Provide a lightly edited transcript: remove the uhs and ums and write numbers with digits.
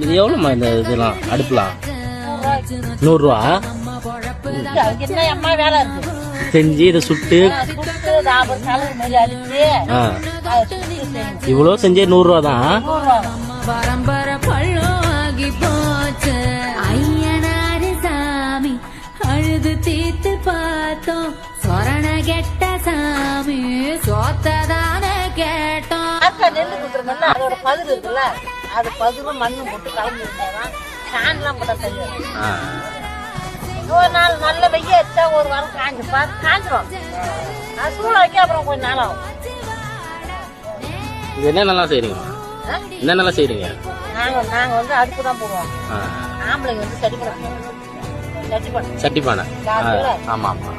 இது எவ்வளோம்மா இந்த இதெல்லாம் அடுப்புலாம்? 100 ரூபா. அம்மா வேலை இருக்கு செஞ்சு இதை சுட்டு இவ்வளோ செஞ்சே 100 ரூபா தான். பரம்பர பள்ளி போச்சு ஐயனாரு சாமி அழுது தீத்து பார்த்தோம் சொரண கெட்ட சாமி சோத்ததான கேட்டோம். நெல்லு குத்துறதுன்னா அதோட பதில் இருக்குல்ல, அது பதிலும் மண்ணும் போட்டு கலந்து இருந்தாதான் சாணெல்லாம் போட்டா தெரியும். ஒரு நாள் நல்ல வெய்ய எடுத்தா ஒரு வாரம் காஞ்சிரும். அது சூழ வைக்க அப்புறம் கொஞ்சம் நாள் ஆகும். இது என்னென்னலாம் செய்றீங்க? என்னென்னலாம் செய்றீங்க? நாங்க வந்து அடுப்பு தான் போடுவோம். ஆம்பளைங்க வந்து சட்டி பானை. ஆமா ஆமா.